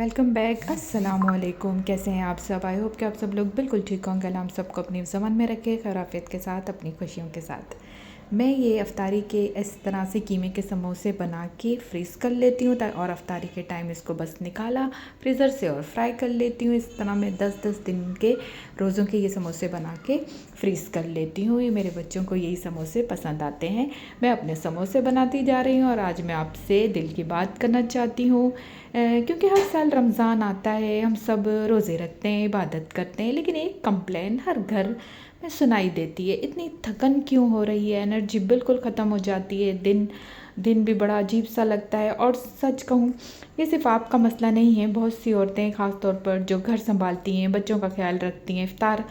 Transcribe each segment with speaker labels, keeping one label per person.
Speaker 1: Welcome back. अस्सलाम वालेकुम। कैसे हैं आप सब? आई होप कि आप सब लोग बिल्कुल ठीक होंगे। अल्लाह हम सबको अपनी ज़बान में रखे, खैराफियत के साथ, अपनी खुशियों के साथ। मैं ये अफ्तारी के इस तरह से कीमे के समोसे बना के फ्रीज़ कर लेती हूँ और अफ्तारी के टाइम इसको बस निकाला फ्रीज़र से और फ्राई कर लेती हूँ। इस तरह मैं 10-10 दिन के रोज़ों के ये समोसे बना के फ्रीज़ कर लेती हूँ। ये मेरे बच्चों को यही समोसे पसंद आते हैं। मैं अपने समोसे बनाती जा रही हूँ और आज मैं आपसे दिल की बात करना चाहती हूँ, क्योंकि हर साल रमज़ान आता है, हम सब रोज़े रखते हैं, इबादत करते हैं, लेकिन एक कंप्लेन हर घर में सुनाई देती है। इतनी थकन क्यों हो रही है? एनर्जी बिल्कुल ख़त्म हो जाती है। दिन दिन भी बड़ा अजीब सा लगता है। और सच कहूँ, ये सिर्फ आपका मसला नहीं है। बहुत सी औरतें ख़ास तौर पर जो घर संभालती हैं, बच्चों का ख्याल रखती हैं, इफ्तार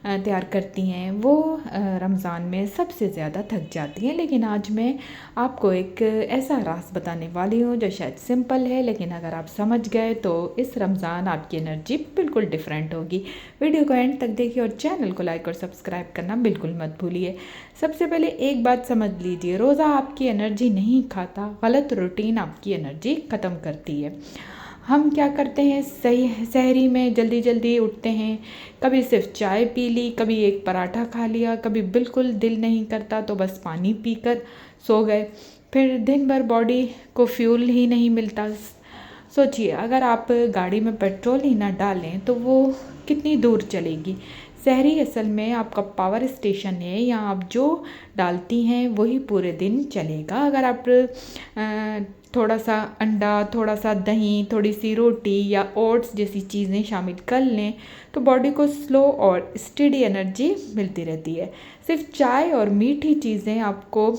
Speaker 1: तैयार करती हैं, वो रमज़ान में सबसे ज़्यादा थक जाती हैं। लेकिन आज मैं आपको एक ऐसा राज बताने वाली हूँ जो शायद सिंपल है, लेकिन अगर आप समझ गए तो इस रमज़ान आपकी एनर्जी बिल्कुल डिफरेंट होगी। वीडियो को एंड तक देखिए और चैनल को लाइक और सब्सक्राइब करना बिल्कुल मत भूलिए। सबसे पहले एक बात समझ लीजिए, रोज़ा आपकी एनर्जी नहीं खाता, गलत रूटीन आपकी एनर्जी ख़त्म करती है। हम क्या करते हैं, सही सहरी में जल्दी जल्दी उठते हैं, कभी सिर्फ चाय पी ली, कभी एक पराठा खा लिया, कभी बिल्कुल दिल नहीं करता तो बस पानी पीकर सो गए। फिर दिन भर बॉडी को फ्यूल ही नहीं मिलता। सोचिए, अगर आप गाड़ी में पेट्रोल ही ना डालें तो वो कितनी दूर चलेगी। शहरी असल में आपका पावर स्टेशन है, यहाँ आप जो डालती हैं वही पूरे दिन चलेगा। अगर आप थोड़ा सा अंडा, थोड़ा सा दही, थोड़ी सी रोटी या ओट्स जैसी चीज़ें शामिल कर लें तो बॉडी को स्लो और स्टेडी एनर्जी मिलती रहती है। सिर्फ चाय और मीठी चीज़ें आपको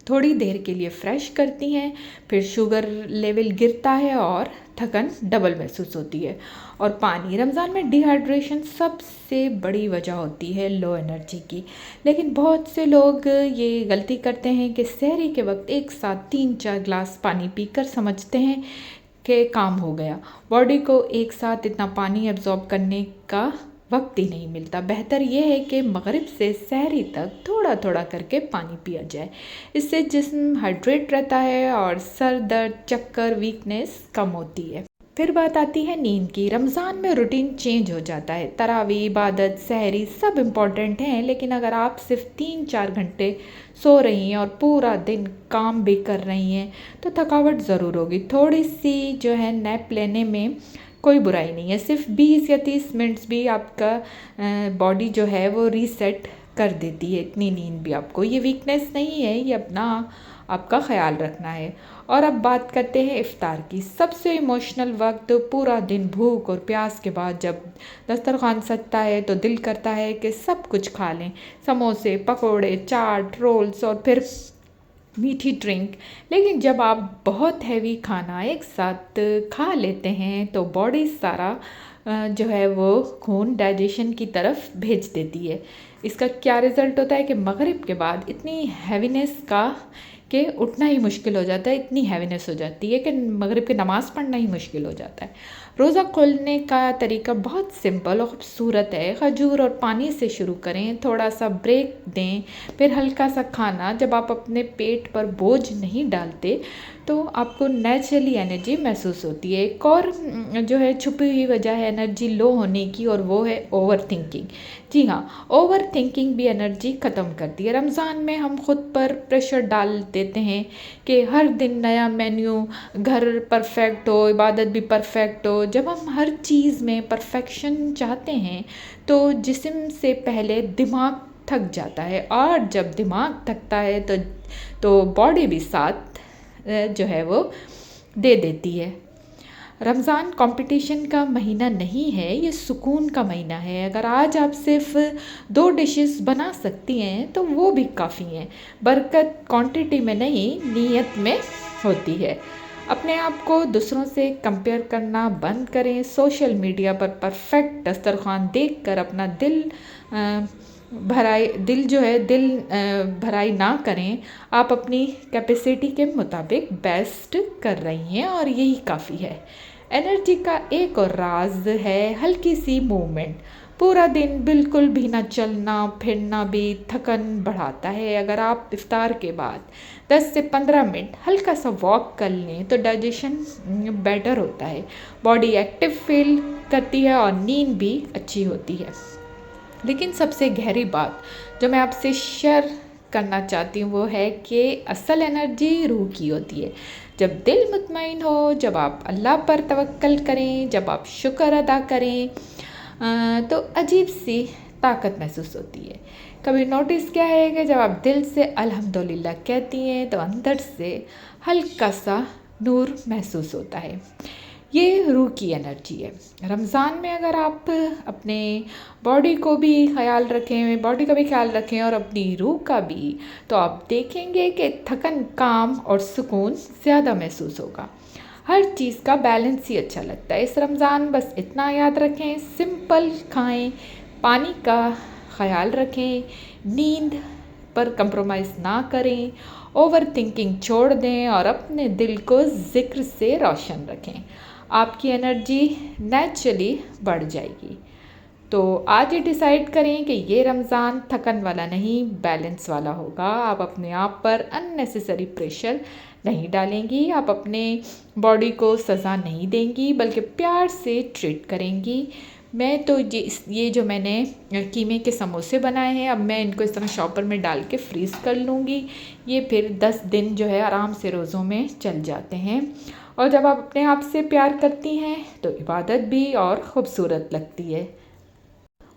Speaker 1: थोड़ी देर के लिए फ्रेश करती हैं, फिर शुगर लेवल गिरता है और थकन डबल महसूस होती है। और पानी, रमज़ान में डिहाइड्रेशन सबसे बड़ी वजह होती है लो एनर्जी की। लेकिन बहुत से लोग ये गलती करते हैं कि सहरी के वक्त एक साथ 3-4 ग्लास पानी पीकर समझते हैं कि काम हो गया। बॉडी को एक साथ इतना पानी एब्जॉर्ब करने का वक्त ही नहीं मिलता। बेहतर यह है कि मगरिब से सहरी तक थोड़ा थोड़ा करके पानी पिया जाए। इससे जिस्म हाइड्रेट रहता है और सर दर्द, चक्कर, वीकनेस कम होती है। फिर बात आती है नींद की। रमज़ान में रूटीन चेंज हो जाता है। तरावी, इबादत, सहरी सब इम्पॉर्टेंट हैं, लेकिन अगर आप सिर्फ 3-4 घंटे सो रही हैं और पूरा दिन काम भी कर रही हैं तो थकावट ज़रूर होगी। थोड़ी सी जो है नैप लेने में कोई बुराई नहीं है। सिर्फ 20 या 30 मिनट्स भी आपका बॉडी जो है वो रीसेट कर देती है। इतनी नींद भी आपको, ये वीकनेस नहीं है, ये अपना आपका ख्याल रखना है। और अब बात करते हैं इफ़्तार की। सबसे इमोशनल वक्त, पूरा दिन भूख और प्यास के बाद जब दस्तरखान सजता है तो दिल करता है कि सब कुछ खा लें। समोसे, पकोड़े, चाट, रोल्स और फिर मीठी ड्रिंक। लेकिन जब आप बहुत हैवी खाना एक साथ खा लेते हैं तो बॉडी सारा जो है वो खून डाइजेशन की तरफ भेज देती है। इसका क्या रिज़ल्ट होता है कि मगरिब के बाद इतनी हैवीनेस का कि उठना ही मुश्किल हो जाता है। इतनी हैवीनेस हो जाती है कि मगरिब की नमाज़ पढ़ना ही मुश्किल हो जाता है। रोज़ा खोलने का तरीका बहुत सिंपल और ख़ूबसूरत है। खजूर और पानी से शुरू करें, थोड़ा सा ब्रेक दें, फिर हल्का सा खाना। जब आप अपने पेट पर बोझ नहीं डालते तो आपको नेचुरली एनर्जी महसूस होती है। एक और जो है छुपी हुई वजह है एनर्जी लो होने की, और वो है ओवर थिंकिंग। जी हाँ, ओवर थिंकिंग भी एनर्जी ख़त्म करती है। रमज़ान में हम खुद पर प्रेशर डाल देते हैं कि हर दिन नया मेन्यू, घर परफेक्ट हो, इबादत भी परफेक्ट हो। जब हम हर चीज़ में परफेक्शन चाहते हैं तो जिस्म से पहले दिमाग थक जाता है, और जब दिमाग थकता है तो बॉडी भी साथ जो है वो दे देती है। रमज़ान कंपटीशन का महीना नहीं है, ये सुकून का महीना है। अगर आज आप सिर्फ 2 डिशेस बना सकती हैं तो वो भी काफ़ी हैं। बरकत क्वांटिटी में नहीं, नीयत में होती है। अपने आप को दूसरों से कंपेयर करना बंद करें। सोशल मीडिया पर परफेक्ट दस्तरखान देखकर अपना दिल भराई ना करें। आप अपनी कैपेसिटी के मुताबिक बेस्ट कर रही हैं और यही काफ़ी है। एनर्जी का एक और राज है हल्की सी मूवमेंट। पूरा दिन बिल्कुल भी ना चलना फिरना भी थकन बढ़ाता है। अगर आप इफ्तार के बाद 10 से 15 मिनट हल्का सा वॉक कर लें तो डाइजेशन बेटर होता है, बॉडी एक्टिव फील करती है और नींद भी अच्छी होती है। लेकिन सबसे गहरी बात जो मैं आपसे शेयर करना चाहती हूँ वो है कि असल एनर्जी रूह की होती है। जब दिल मुतमईन हो, जब आप अल्लाह पर तवक्कल करें, जब आप शुक्र अदा करें, तो अजीब सी ताकत महसूस होती है। कभी नोटिस किया है कि जब आप दिल से अल्हम्दुलिल्लाह कहती हैं तो अंदर से हल्का सा नूर महसूस होता है। ये रूह की एनर्जी है। रमज़ान में अगर आप अपने बॉडी को भी ख्याल रखें, बॉडी का भी ख्याल रखें और अपनी रूह का भी, तो आप देखेंगे कि थकन, काम और सुकून ज़्यादा महसूस होगा। हर चीज़ का बैलेंस ही अच्छा लगता है। इस रमज़ान बस इतना याद रखें, सिंपल खाएं, पानी का ख्याल रखें, नींद पर कंप्रोमाइज़ ना करें, ओवर थिंकिंग छोड़ दें और अपने दिल को ज़िक्र से रोशन रखें। आपकी एनर्जी नेचुरली बढ़ जाएगी। तो आज ही डिसाइड करें कि ये रमज़ान थकन वाला नहीं, बैलेंस वाला होगा। आप अपने आप पर अननेसेसरी प्रेशर नहीं डालेंगी, आप अपने बॉडी को सज़ा नहीं देंगी, बल्कि प्यार से ट्रीट करेंगी। मैं तो ये जो मैंने कीमे के समोसे बनाए हैं, अब मैं इनको इस तरह शॉपर में डाल के फ्रीज़ कर लूँगी। ये फिर 10 दिन जो है आराम से रोज़ों में चल जाते हैं। और जब आप अपने आप से प्यार करती हैं तो इबादत भी और ख़ूबसूरत लगती है।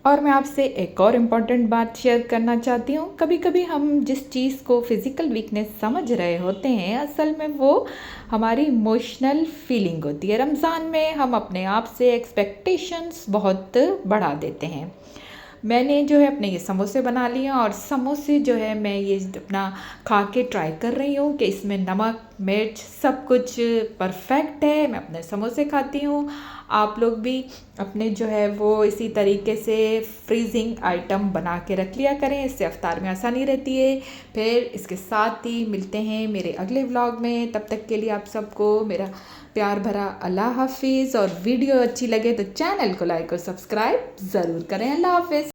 Speaker 1: और मैं आपसे एक और इम्पॉर्टेंट बात शेयर करना चाहती हूँ। कभी कभी हम जिस चीज़ को फ़िज़िकल वीकनेस समझ रहे होते हैं, असल में वो हमारी इमोशनल फीलिंग होती है। रमज़ान में हम अपने आप से एक्सपेक्टेशंस बहुत बढ़ा देते हैं। मैंने जो है अपने ये समोसे बना लिए और समोसे जो है मैं ये अपना खा के ट्राई कर रही हूँ कि इसमें नमक, मिर्च सब कुछ परफेक्ट है। मैं अपने समोसे खाती हूँ। आप लोग भी अपने जो है वो इसी तरीके से फ्रीजिंग आइटम बना के रख लिया करें, इससे इफ्तार में आसानी रहती है। फिर इसके साथ ही मिलते हैं मेरे अगले व्लॉग में। तब तक के लिए आप सबको मेरा प्यार भरा अल्लाह हाफिज़। और वीडियो अच्छी लगे तो चैनल को लाइक और सब्सक्राइब ज़रूर करें। अल्लाह हाफिज़।